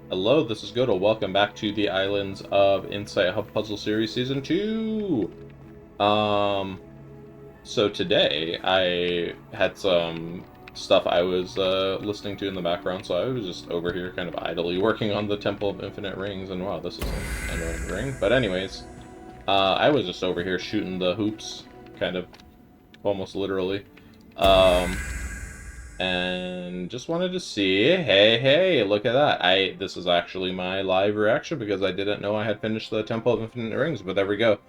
Hello, this is Godo. Welcome back to the Islands of Insight Hub Puzzle Series Season 2! So today I had some stuff I was listening to in the background, so I was just over here kind of idly working on the Temple of Infinite Rings, and wow, this is an annoying ring. But anyways, I was just over here shooting the hoops, kind of, almost literally. Um, and just wanted to see, hey, look at that. This is actually my live reaction because I didn't know I had finished the Temple of Infinite Rings, but there we go.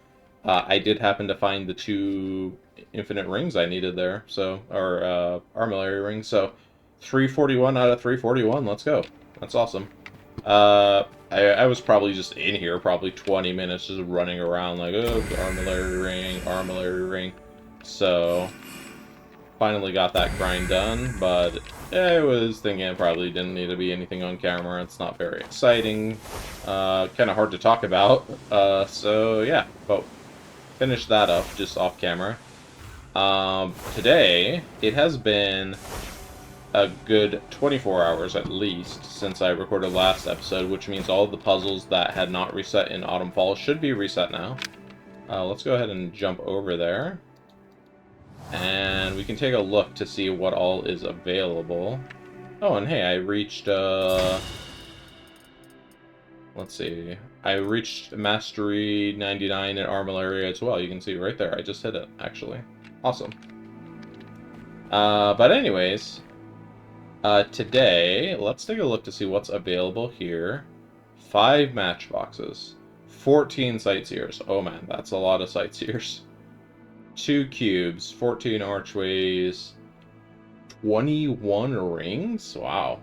I did happen to find the two infinite rings I needed there, so, or armillary rings, so 341 out of 341, let's go. That's awesome. I was probably just in here, probably 20 minutes, just running around like, oh, armillary ring. So, finally got that grind done, but I was thinking it probably didn't need to be anything on camera. It's not very exciting. Kind of hard to talk about. So yeah, but finished that up just off camera. Today, it has been a good 24 hours at least since I recorded last episode, which means all of the puzzles that had not reset in Autumn Fall should be reset now. Let's go ahead and jump over there. And we can take a look to see what all is available. Oh, and hey, I reached, let's see. I reached Mastery 99 at Armillary as well. You can see right there. I just hit it, actually. Awesome. But anyways, today, let's take a look to see what's available here. 5 matchboxes. 14 sightseers. Oh man, that's a lot of sightseers. 2 cubes, 14 archways, 21 rings? Wow.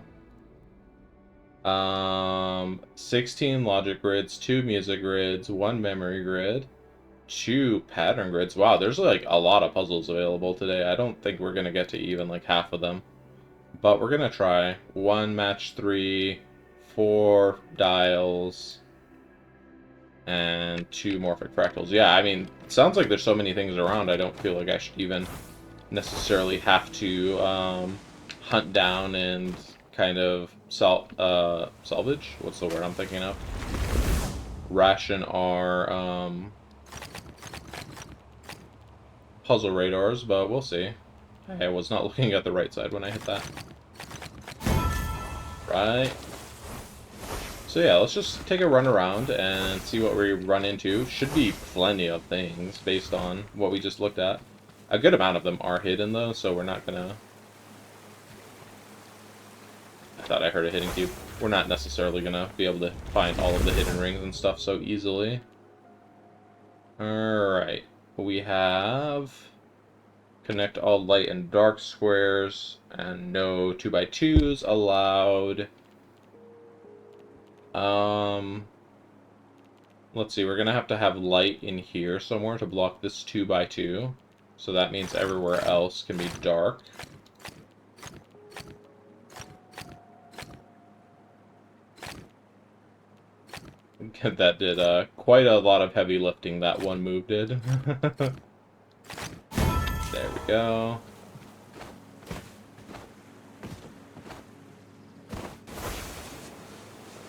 16 logic grids, 2 music grids, 1 memory grid, 2 pattern grids. Wow, there's like a lot of puzzles available today. I don't think we're gonna get to even like half of them. But we're gonna try. 1 match 3, 4 dials, and 2 morphic fractals. Yeah, I mean, it sounds like there's so many things around, I don't feel like I should even necessarily have to hunt down and kind of salvage? What's the word I'm thinking of? Ration our puzzle radars, but we'll see. I was not looking at the right side when I hit that. Right. So yeah, let's just take a run around and see what we run into. Should be plenty of things based on what we just looked at. A good amount of them are hidden though, so we're not gonna... I thought I heard a hidden cube. We're not necessarily gonna be able to find all of the hidden rings and stuff so easily. Alright. We have... Connect all light and dark squares, and no 2x2s allowed. Let's see, we're gonna have to have light in here somewhere to block this 2x2. So that means everywhere else can be dark. That did quite a lot of heavy lifting, that one move did. There we go.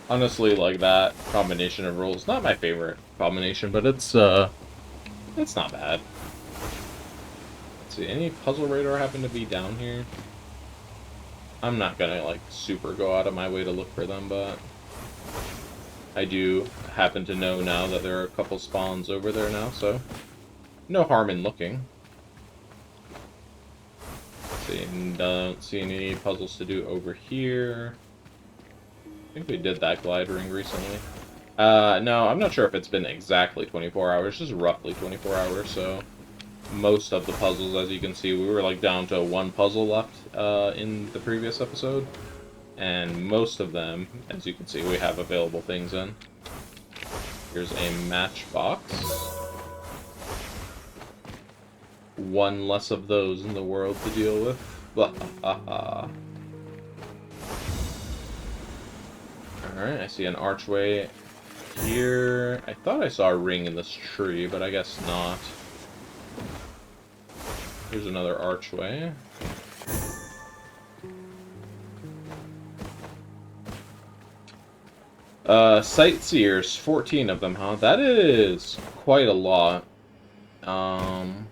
Honestly, like, that combination of rules, not my favorite combination, but it's not bad. Let's see, any puzzle radar happen to be down here? I'm not gonna, like, super go out of my way to look for them, but I do happen to know now that there are a couple spawns over there now, so no harm in looking. Don't see any puzzles to do over here. I think we did that glide ring recently. No, I'm not sure if it's been exactly 24 hours, just roughly 24 hours, so most of the puzzles, as you can see, we were like down to 1 puzzle left in the previous episode, and most of them, as you can see, we have available things in. Here's a matchbox. 1 less of those in the world to deal with. Alright, I see an archway here. I thought I saw a ring in this tree, but I guess not. Here's another archway. Sightseers, 14 of them, huh? That is quite a lot. And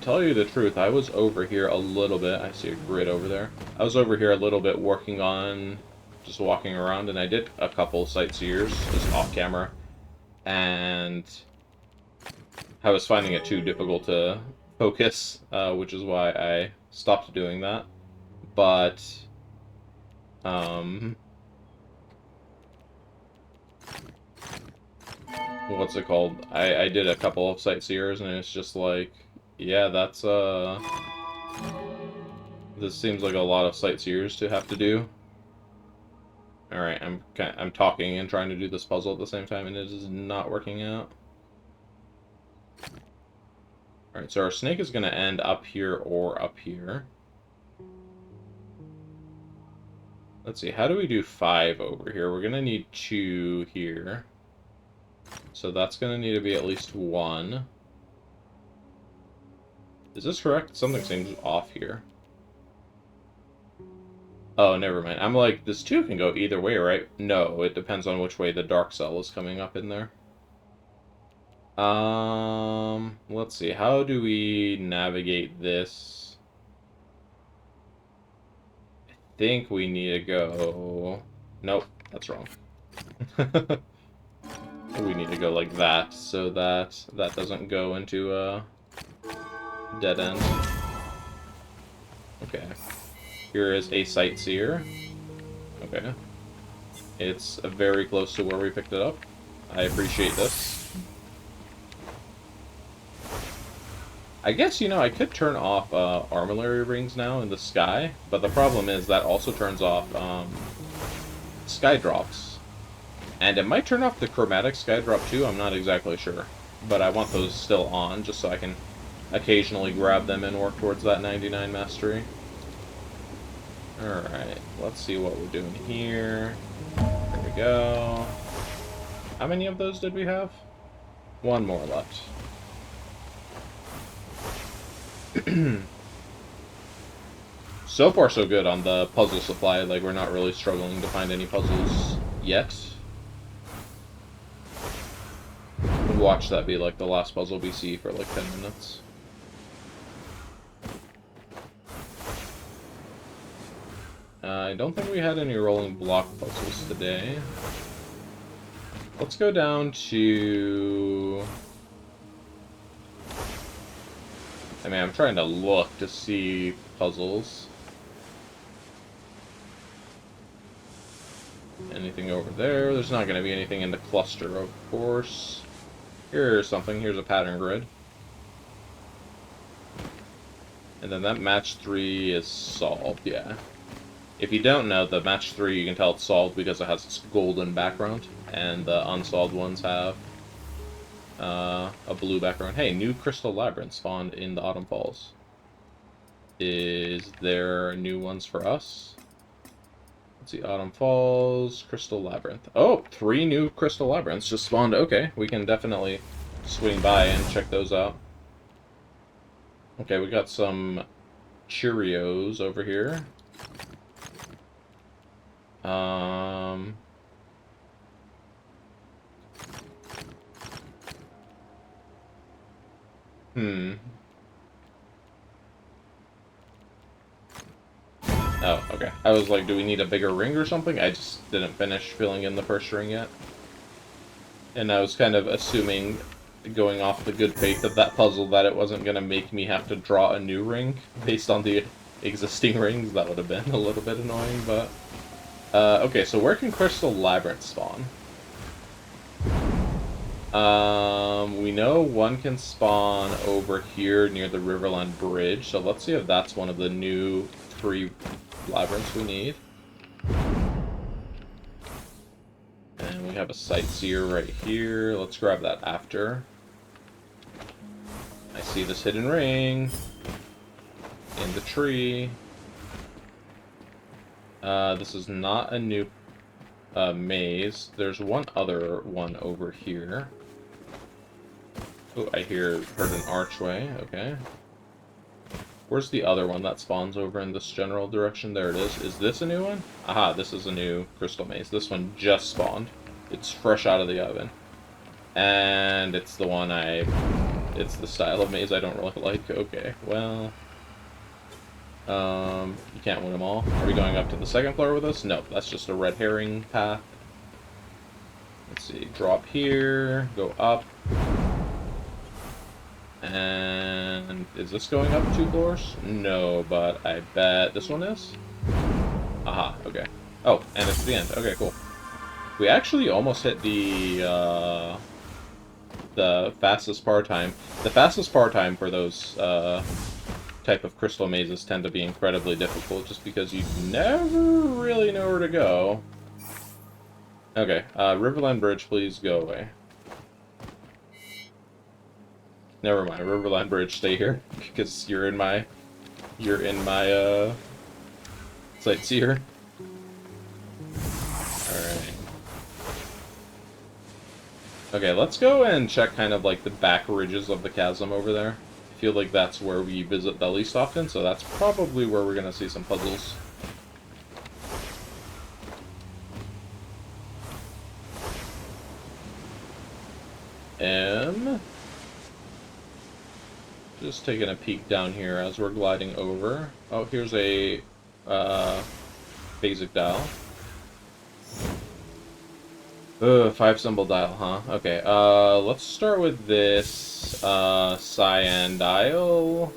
tell you the truth, I was over here a little bit. I see a grid over there. I was over here a little bit working on just walking around, and I did a couple sightseers just off camera. And I was finding it too difficult to focus, which is why I stopped doing that. But, what's it called? I did a couple of sightseers, and it's just like, yeah, that's, this seems like a lot of sightseers to have to do. Alright, I'm talking and trying to do this puzzle at the same time, and it is not working out. Alright, so our snake is going to end up here or up here. Let's see, how do we do 5 over here? We're going to need 2 here. So that's going to need to be at least 1. Is this correct? Something seems off here. Oh, never mind. I'm like, this 2 can go either way, right? No, it depends on which way the dark cell is coming up in there. Let's see. How do we navigate this? I think we need to go... Nope, that's wrong. We need to go like that, so that doesn't go into a dead end. Okay. Here is a sightseer. Okay. It's very close to where we picked it up. I appreciate this. I guess, you know, I could turn off armillary rings now in the sky, but the problem is that also turns off sky drops. And it might turn off the chromatic sky drop too, I'm not exactly sure. But I want those still on, just so I can occasionally grab them and work towards that 99 mastery. Alright, let's see what we're doing here. There we go. How many of those did we have? 1 more left. So far so good on the puzzle supply, like we're not really struggling to find any puzzles yet. Watch that be like the last puzzle we see for like 10 minutes. I don't think we had any rolling block puzzles today. Let's go down to... I mean, I'm trying to look to see puzzles. Anything over there? There's not going to be anything in the cluster, of course. Here's something. Here's a pattern grid. And then that match 3 is solved, yeah. If you don't know, the match 3, you can tell it's solved because it has this golden background, and the unsolved ones have a blue background. Hey, new crystal labyrinth spawned in the Autumn Falls. Is there new ones for us? Let's see, Autumn Falls, crystal labyrinth. Oh, 3 new crystal labyrinths just spawned. Okay, we can definitely swing by and check those out. Okay, we got some Cheerios over here. Oh, okay. I was like, do we need a bigger ring or something? I just didn't finish filling in the first ring yet. And I was kind of assuming, going off the good faith of that puzzle, that it wasn't going to make me have to draw a new ring based on the existing rings. That would have been a little bit annoying, but... okay, so where can Crystal Labyrinth spawn? We know one can spawn over here near the Riverland Bridge, so let's see if that's one of the new 3 labyrinths we need. And we have a sightseer right here. Let's grab that after. I see this hidden ring in the tree. This is not a new maze. There's one other one over here. Oh, I heard an archway. Okay. Where's the other one that spawns over in this general direction? There it is. Is this a new one? Aha, this is a new crystal maze. This one just spawned. It's fresh out of the oven. And it's the one it's the style of maze I don't really like. Okay, well... you can't win them all. Are we going up to the second floor with us? No, that's just a red herring path. Let's see, drop here, go up. And is this going up 2 floors? No, but I bet this one is? Aha, okay. Oh, and it's the end. Okay, cool. We actually almost hit the fastest par time. The fastest par time for those type of crystal mazes tend to be incredibly difficult just because you never really know where to go. Okay, Riverland Bridge, please go away. Never mind, Riverland Bridge, stay here, because you're in my sightseer. Alright. Okay, let's go and check kind of like the back ridges of the chasm over there. I feel like that's where we visit the least often, so that's probably where we're gonna see some puzzles. Just taking a peek down here as we're gliding over. Oh, here's a basic dial. 5-symbol dial, huh? Okay, let's start with this cyan dial.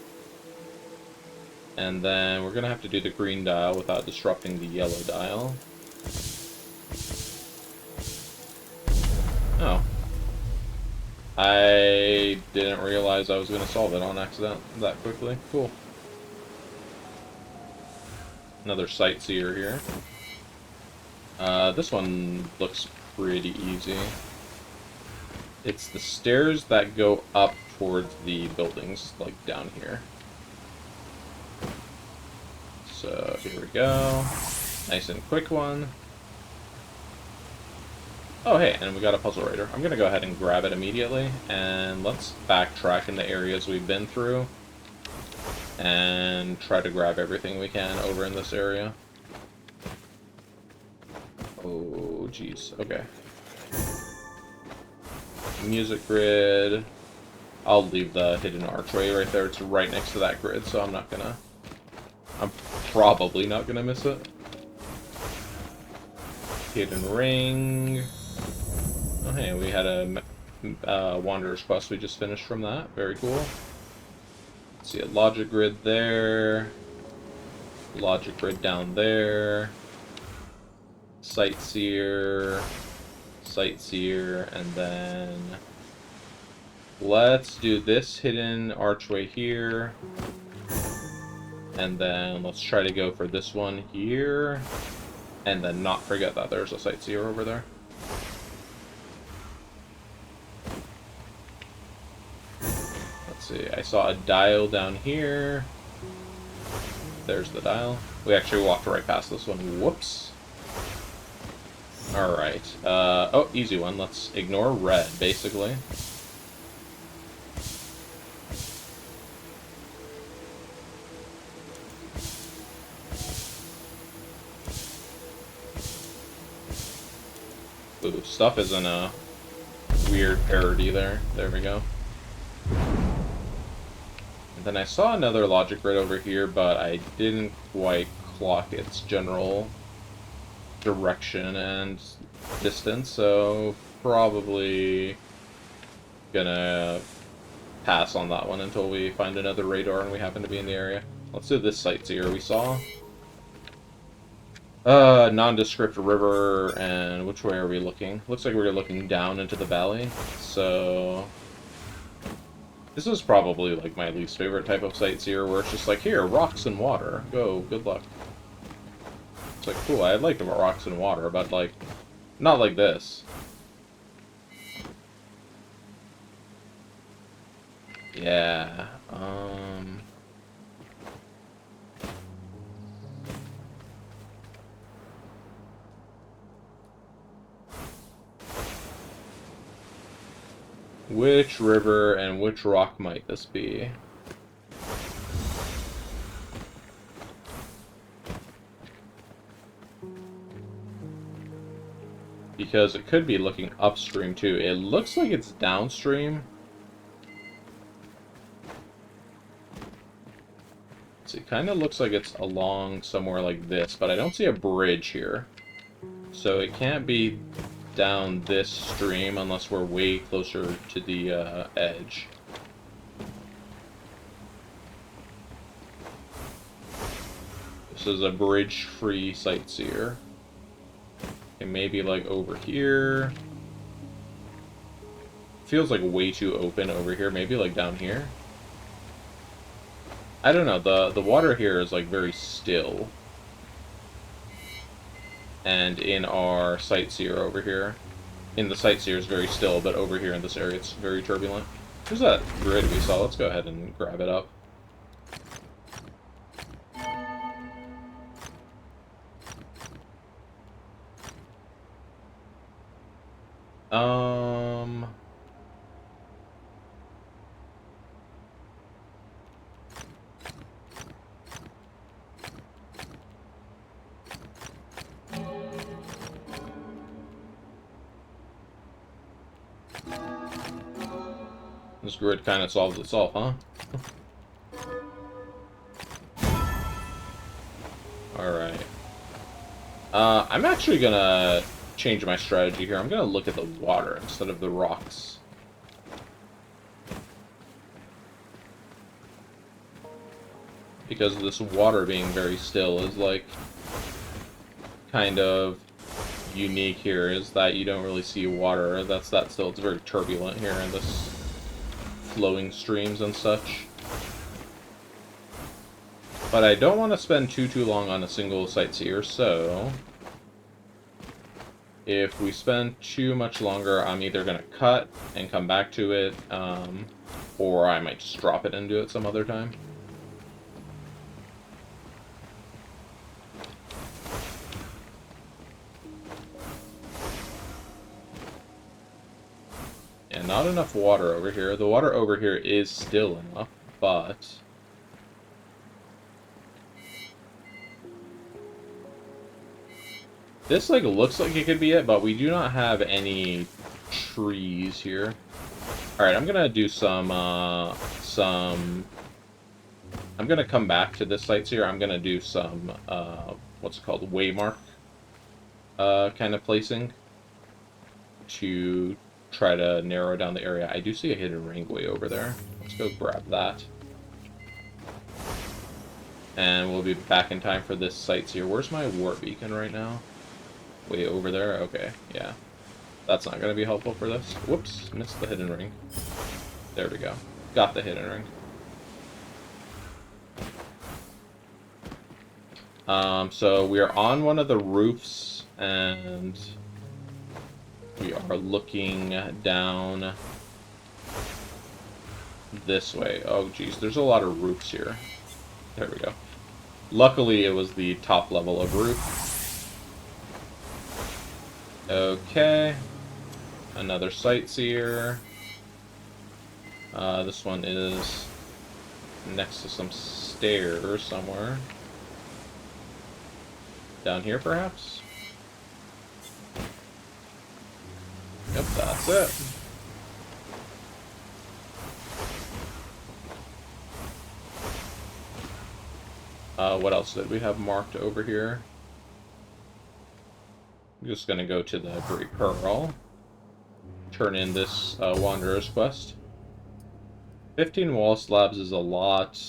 And then we're gonna have to do the green dial without disrupting the yellow dial. Oh. I didn't realize I was going to solve it on accident that quickly. Cool. Another sightseer here. This one looks pretty easy. It's the stairs that go up towards the buildings, like down here. So here we go. Nice and quick one. Oh, hey, and we got a puzzle writer. I'm going to go ahead and grab it immediately, and let's backtrack in the areas we've been through, and try to grab everything we can over in this area. Oh, jeez. Okay. Music grid. I'll leave the hidden archway right there. It's right next to that grid, so I'm probably not gonna miss it. Hidden ring. Oh, hey, we had a Wanderer's Quest we just finished from that. Very cool. Let's see, a logic grid there. Logic grid down there. Sightseer. Sightseer, and then let's do this hidden archway here. And then let's try to go for this one here. And then not forget that there's a sightseer over there. Let's see, I saw a dial down here. There's the dial. We actually walked right past this one. Whoops. Alright. Oh, easy one. Let's ignore red, basically. Ooh, stuff is in a weird parody there. There we go. And then I saw another logic grid over here, but I didn't quite clock its general direction and distance, so probably gonna pass on that one until we find another radar and we happen to be in the area. Let's do this sightseer we saw. Nondescript river, and which way are we looking? Looks like we're looking down into the valley, so this is probably like my least favorite type of sightseer, where it's just like, here, rocks and water, go, good luck. It's like, cool, I'd like the rocks and water, but like, not like this. Yeah, which river and which rock might this be? because it could be looking upstream too. It looks like it's downstream. So it kind of looks like it's along somewhere like this, but I don't see a bridge here. So it can't be down this stream unless we're way closer to the edge. This is a bridge-free sightseer. And maybe like over here. Feels like way too open over here. Maybe like down here. I don't know. The water here is like very still. And in our sightseer over here, in the sightseer is very still, but over here in this area it's very turbulent. Who's that grid we saw? Let's go ahead and grab it up. This grid kind of solves itself, huh? Alright. I'm actually gonna change my strategy here. I'm gonna look at the water instead of the rocks. Because this water being very still is like kind of unique here, is that you don't really see water that's that still. It's very turbulent here in this flowing streams and such. But I don't want to spend too long on a single sightseer, so if we spend too much longer, I'm either going to cut and come back to it, or I might just drop it and do it some other time. And not enough water over here. The water over here is still enough, but this like looks like it could be it, but we do not have any trees here. Alright, I'm gonna do some I'm gonna come back to this sightseer. I'm gonna do some what's it called? Waymark kind of placing to try to narrow down the area. I do see a hidden ring way over there. Let's go grab that. And we'll be back in time for this sightseer. Where's my warp beacon right now? Way over there? Okay, yeah. That's not going to be helpful for this. Whoops, missed the hidden ring. There we go. Got the hidden ring. So we are on one of the roofs, and we are looking down this way. Oh, geez, there's a lot of roofs here. There we go. Luckily, it was the top level of roof. Okay. Another sightseer. This one is next to some stairs somewhere. Down here, perhaps? Yep, that's it. What else did we have marked over here? I'm just gonna go to the Great Pearl. Turn in this Wanderer's Quest. 15 wall slabs is a lot.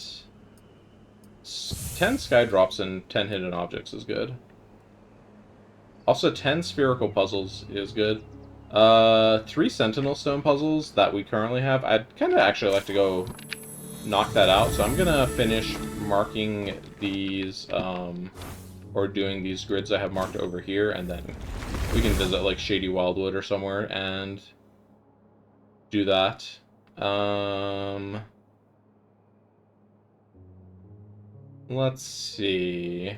10 sky drops and 10 hidden objects is good. Also, 10 spherical puzzles is good. 3 sentinel stone puzzles that we currently have. I'd kind of actually like to go knock that out, so I'm gonna finish marking these, or doing these grids I have marked over here, and then we can visit, like, Shady Wildwood or somewhere and do that. Let's see.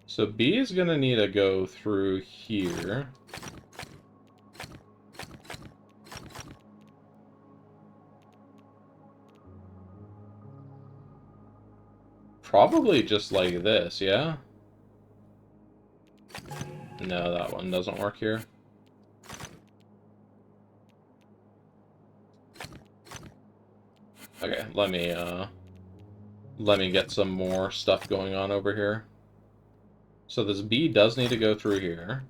So B is gonna need to go through here. Probably just like this, yeah? No, that one doesn't work here. Okay, let me get some more stuff going on over here. So this bee does need to go through here.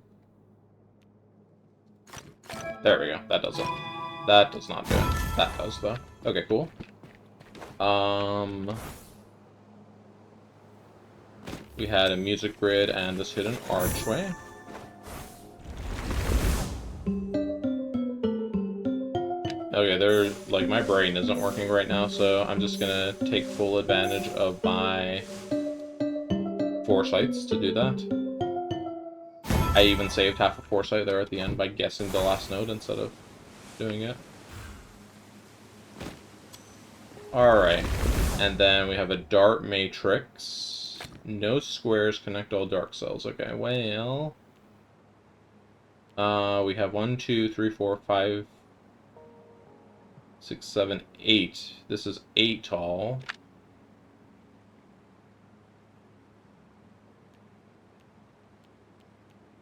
There we go. That does it. That does not do it. That does, though. Okay, cool. We had a music grid and this hidden archway. Okay, like, my brain isn't working right now, so I'm just gonna take full advantage of my foresights to do that. I even saved half a foresight there at the end by guessing the last node instead of doing it. Alright, and then we have a dart matrix. No squares connect all dark cells. Okay, well... we have 1, 2, 3, 4, 5, 6, 7, 8. This is 8 tall.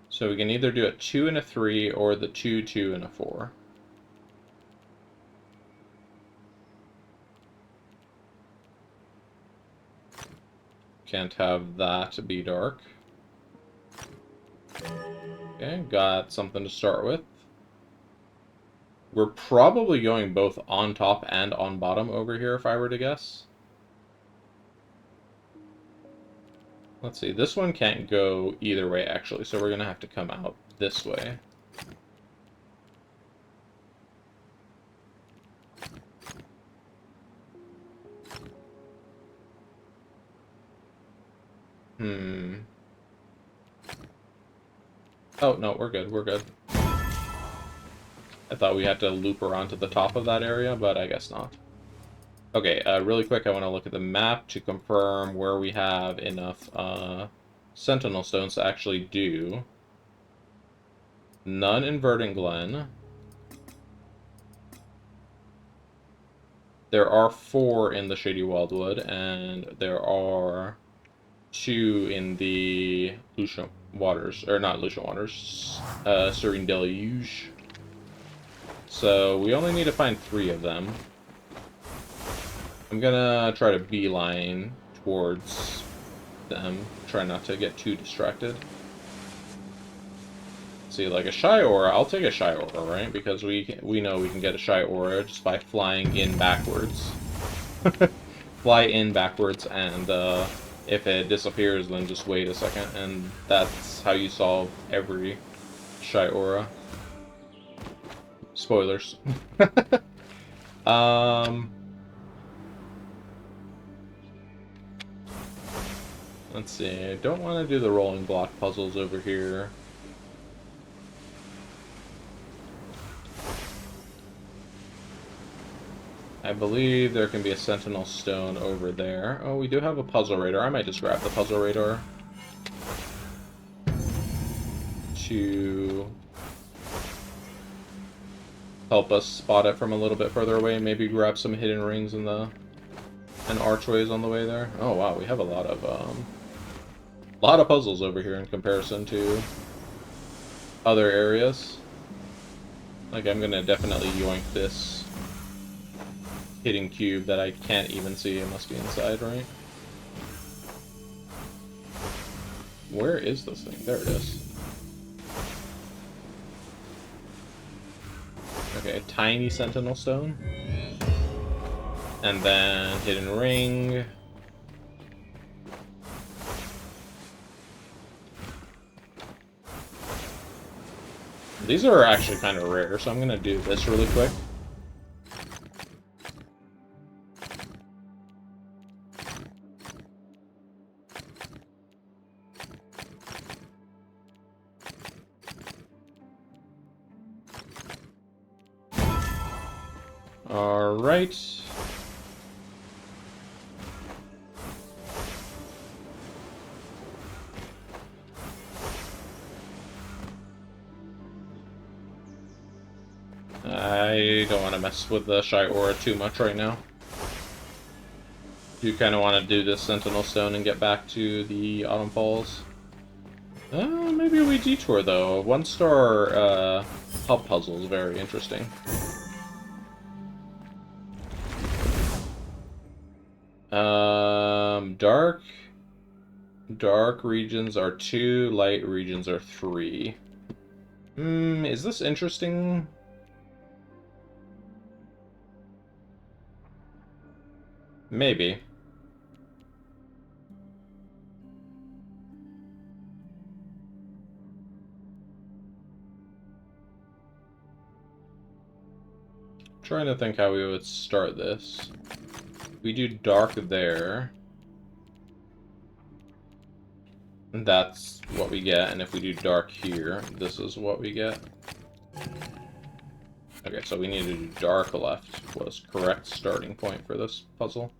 So we can either do a 2 and a 3, or the 2, 2, and a 4. Can't have that be dark. Okay, got something to start with. We're probably going both on top and on bottom over here, if I were to guess. Let's see, this one can't go either way, actually, so we're going to have to come out this way. Oh, no, we're good, we're good. I thought we had to loop around to the top of that area, but I guess not. Okay, really quick, I want to look at the map to confirm where we have enough Sentinel Stones to actually do. None in Verdant Glen. There are 4 in the Shady Wildwood, and there are 2 in the Lucian Waters, or not Lucian Waters, Serene Deluge. So we only need to find 3 of them. I'm gonna try to beeline towards them, try not to get too distracted. See, like a Shy Aura, I'll take a Shy Aura, right? Because we know we can get a Shy Aura just by flying in backwards. Fly in backwards, and if it disappears, then just wait a second, and that's how you solve every Shy Aura. Spoilers. Let's see, I don't want to do the rolling block puzzles over here. I believe there can be a Sentinel Stone over there. Oh, we do have a Puzzle Radar. I might just grab the Puzzle Radar to help us spot it from a little bit further away. Maybe grab some hidden rings and archways on the way there. Oh wow, we have a lot of puzzles over here in comparison to other areas. Like, I'm gonna definitely yoink this hidden cube that I can't even see. It must be inside, right? Where is this thing? There it is. Okay, a tiny Sentinel Stone. And then hidden ring. These are actually kind of rare, so I'm gonna do this really quick. Alright. I don't want to mess with the Shy Aura too much right now. You kind of want to do this Sentinel Stone and get back to the Autumn Falls. Maybe we detour, though. One-star hub puzzle is very interesting. Dark regions are 2, light regions are 3. Is this interesting? Maybe. Trying to think how we would start this. We do dark there. That's what we get, and if we do dark here, this is what we get. Okay, so we need to do dark left was correct starting point for this puzzle.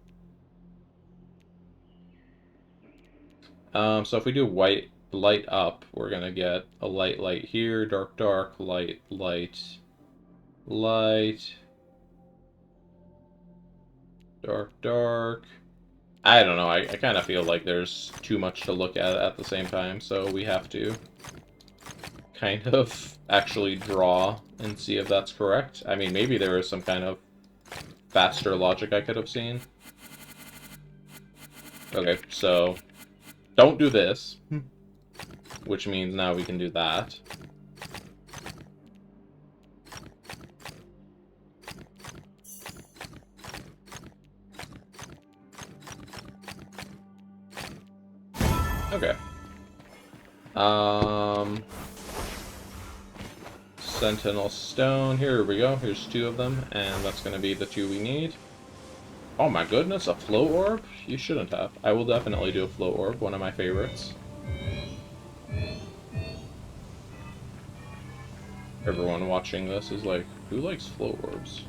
So if we do white, light up, we're gonna get a light, light here, dark, dark, light, light, light, dark, dark. I don't know, I kind of feel like there's too much to look at the same time, so we have to kind of actually draw and see if that's correct. I mean, maybe there was some kind of faster logic I could have seen. Okay, so don't do this, which means now we can do that. Okay. Sentinel Stone. Here we go. Here's 2 of them, and that's going to be the 2 we need. Oh my goodness, a float orb? You shouldn't have. I will definitely do a float orb, one of my favorites. Everyone watching this is like, who likes float orbs?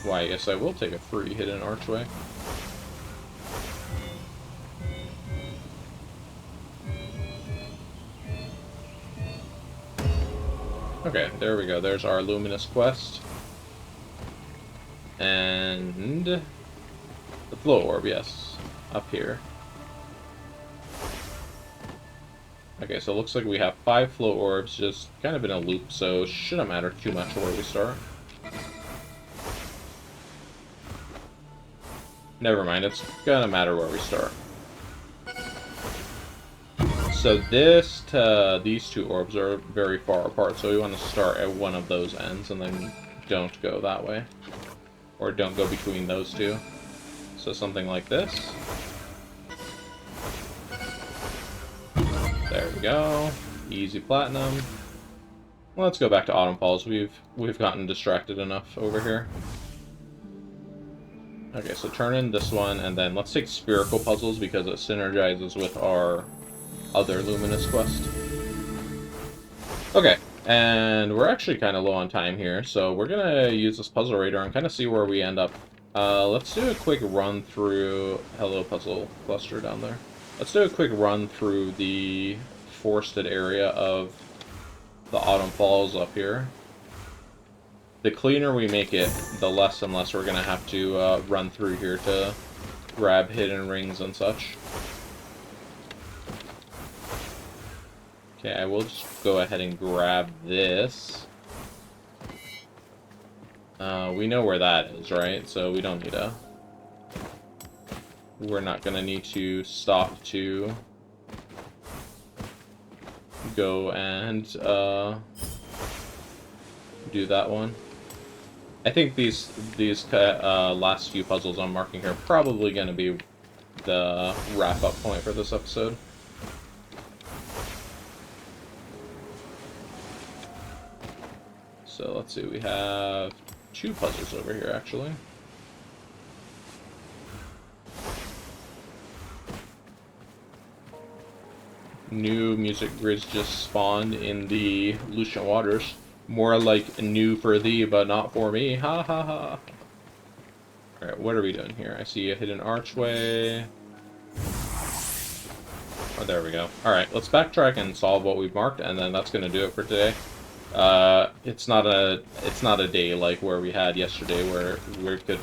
Why, yes, I will take a free hidden archway. Okay, there we go. There's our luminous quest. And the flow orb, yes. Up here. Okay, so it looks like we have 5 flow orbs, just kind of in a loop, so shouldn't matter too much where we start. Never mind, it's gonna matter where we start. So this to these 2 orbs are very far apart, so we want to start at one of those ends and then don't go that way. Or don't go between those 2. So something like this. There we go. Easy platinum. Let's go back to Autumn Falls. We've gotten distracted enough over here. Okay, so turn in this one, and then let's take spherical puzzles because it synergizes with our other luminous quest. Okay, and we're actually kind of low on time here, so we're gonna use this puzzle radar and kind of see where we end up. Let's do a quick run through... Hello, puzzle cluster down there. Let's do a quick run through the forested area of the Autumn Falls up here. The cleaner we make it, the less and less we're going to have to run through here to grab hidden rings and such. Okay, I will just go ahead and grab this. We know where that is, right? So we don't need to... We're not going to need to stop to go and do that one. I think these last few puzzles I'm marking here are probably going to be the wrap-up point for this episode. So let's see, we have 2 puzzles over here, actually. New music grids just spawned in the Lucian Waters. More like new for thee, but not for me. Ha ha ha. Alright, what are we doing here? I see a hidden archway. Oh, there we go. Alright, let's backtrack and solve what we've marked, and then that's gonna do it for today. It's not a day like where we had yesterday where we could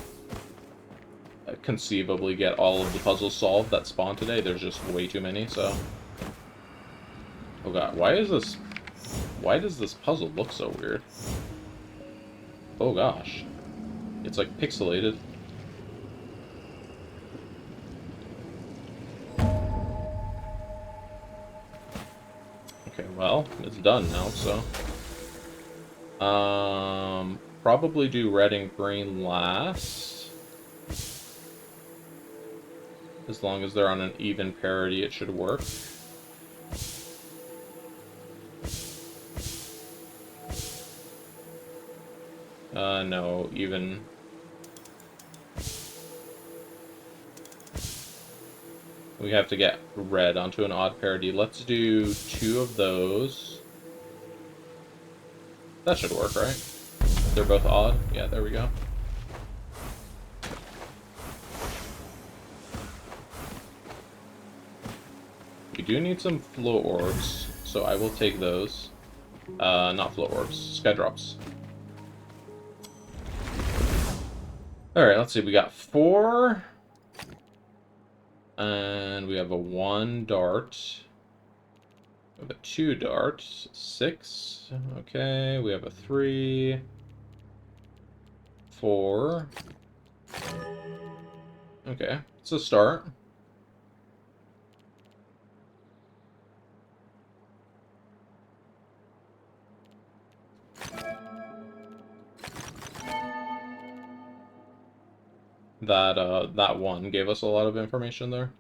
conceivably get all of the puzzles solved that spawn today. There's just way too many, so... Oh god, why does this puzzle look so weird? Oh gosh. It's like pixelated. Okay, well, it's done now, so... Probably do red and green last. As long as they're on an even parity, it should work. No, even... We have to get red onto an odd parity. Let's do 2 of those. That should work, right? They're both odd? Yeah, there we go. We do need some flow orbs, so I will take those. Not flow orbs, sky drops. Alright, let's see, we got 4. And we have a 1 dart. We have a 2 dart. 6. Okay, we have a 3. 4. Okay, it's a start. That one gave us a lot of information there.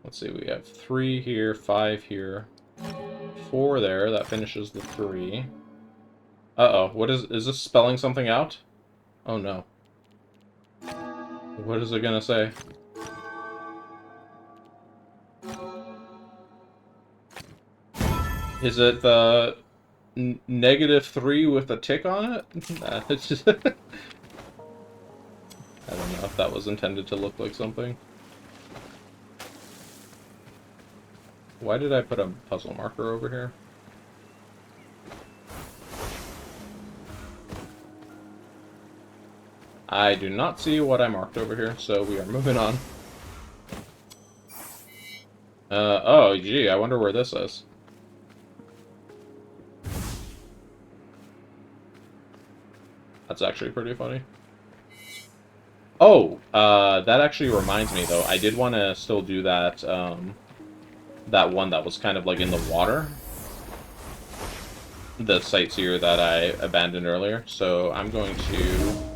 Let's see, we have 3 here, 5 here, 4 there, that finishes the 3. Uh-oh, what is this spelling something out? Oh no. What is it gonna say? Is it the -3 with a tick on it? It's just... I don't know if that was intended to look like something. Why did I put a puzzle marker over here? I do not see what I marked over here, so we are moving on. Oh, gee, I wonder where this is. That's actually pretty funny. Oh, that actually reminds me, though. I did want to still do that, that one that was kind of like in the water. The sightseer that I abandoned earlier. So I'm going to...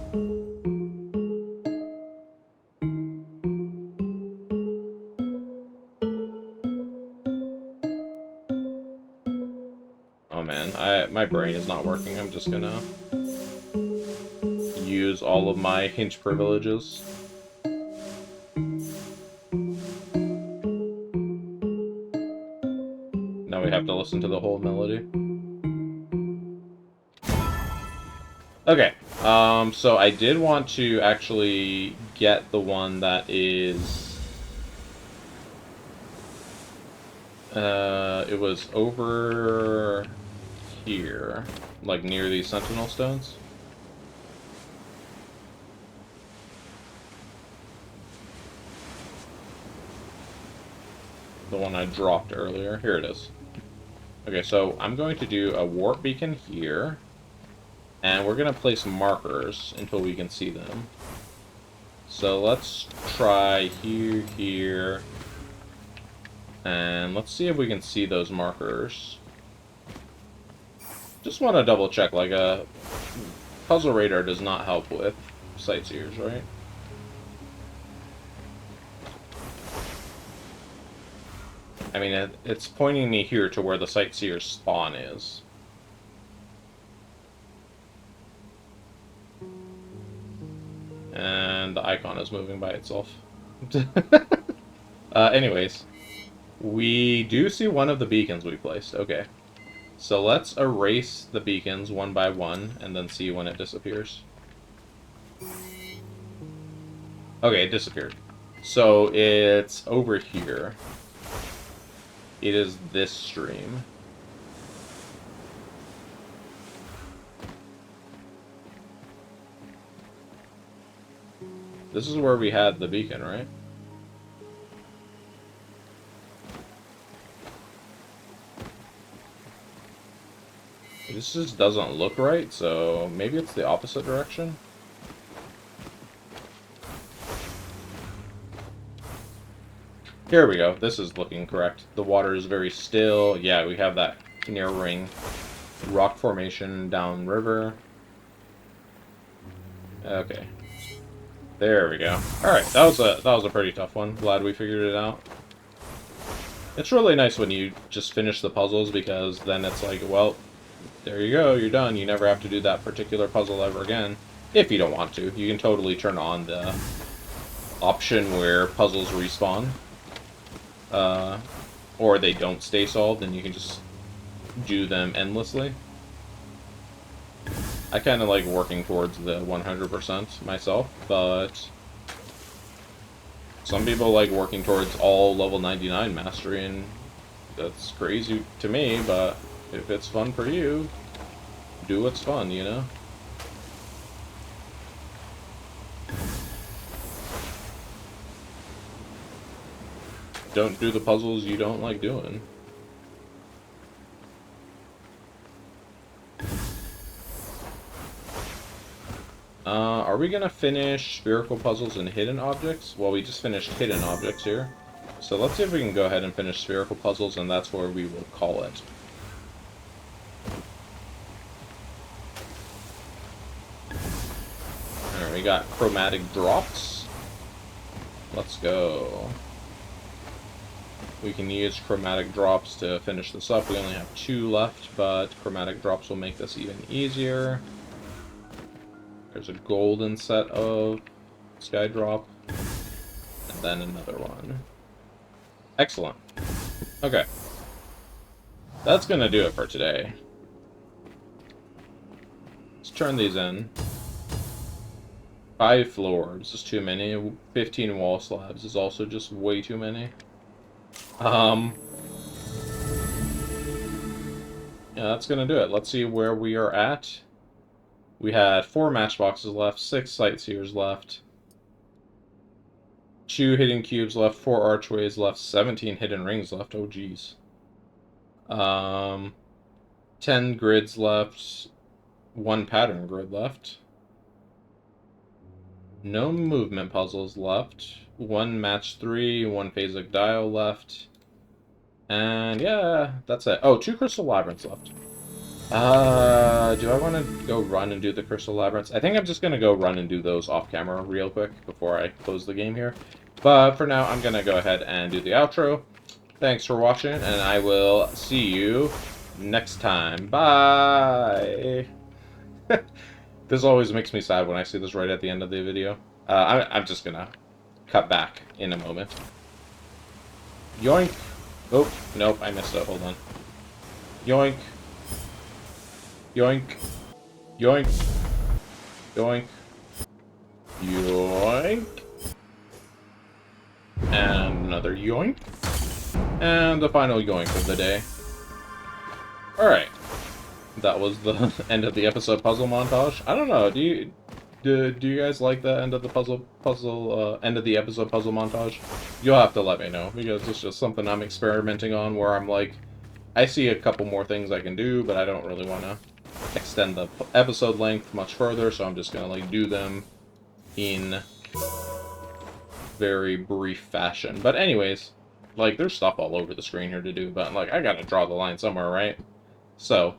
Oh man, my brain is not working. I'm just gonna use all of my hint privileges. Now we have to listen to the whole melody. Okay, so I did want to actually get the one that is... it was over here, like near these sentinel stones. The one I dropped earlier. Here it is. Okay, so I'm going to do a warp beacon here. And we're going to place markers until we can see them. So let's try here, here. And let's see if we can see those markers. Just want to double check, like a puzzle radar does not help with sightseers, right? I mean, it's pointing me here to where the sightseer's spawn is. And the icon is moving by itself. Anyways, we do see one of the beacons we placed. Okay. So let's erase the beacons one by one and then see when it disappears. Okay, it disappeared. So it's over here. It is this stream. This is where we had the beacon, right? This just doesn't look right, so maybe it's the opposite direction? Here we go. This is looking correct. The water is very still. Yeah, we have that narrowing rock formation downriver. Okay. There we go. Alright, that was a pretty tough one. Glad we figured it out. It's really nice when you just finish the puzzles, because then it's like, well, there you go, you're done. You never have to do that particular puzzle ever again. If you don't want to. You can totally turn on the option where puzzles respawn. Or they don't stay solved, and you can just do them endlessly. I kind of like working towards the 100% myself, but some people like working towards all level 99 mastery, and that's crazy to me, but if it's fun for you, do what's fun, you know? Don't do the puzzles you don't like doing. Are we gonna finish spherical puzzles and hidden objects? Well, we just finished hidden objects here. So let's see if we can go ahead and finish spherical puzzles, and that's where we will call it. Alright, we got chromatic drops. Let's go. We can use chromatic drops to finish this up. We only have 2 left, but chromatic drops will make this even easier. There's a golden set of sky drop, and then another one. Excellent. Okay. That's gonna do it for today. Let's turn these in. 5 floors is too many. 15 wall slabs is also just way too many. Yeah, that's gonna do it. Let's see where we are at. We had 4 matchboxes left, 6 sightseers left, 2 hidden cubes left, 4 archways left, 17 hidden rings left. Oh, geez. 10 grids left, 1 pattern grid left. No movement puzzles left. 1 match 3, 1 phasic dial left. And yeah, that's it. Oh, 2 crystal labyrinths left. Do I want to go run and do the crystal labyrinths? I think I'm just going to go run and do those off camera real quick before I close the game here. But for now, I'm going to go ahead and do the outro. Thanks for watching, and I will see you next time. Bye! This always makes me sad when I see this right at the end of the video. I'm just going to cut back in a moment. Yoink! Oh, nope, I missed it. Hold on. Yoink! Yoink. Yoink. Yoink. Yoink. And another yoink. And the final yoink of the day. Alright. That was the end of the episode puzzle montage. I don't know, do you guys like the end of the end of the episode puzzle montage? You'll have to let me know, because it's just something I'm experimenting on, where I'm like, I see a couple more things I can do, but I don't really want to extend the episode length much further, so I'm just gonna like do them in very brief fashion. But anyways, like, there's stuff all over the screen here to do, but like, I gotta draw the line somewhere, right? So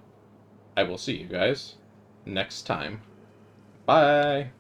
I will see you guys next time. Bye.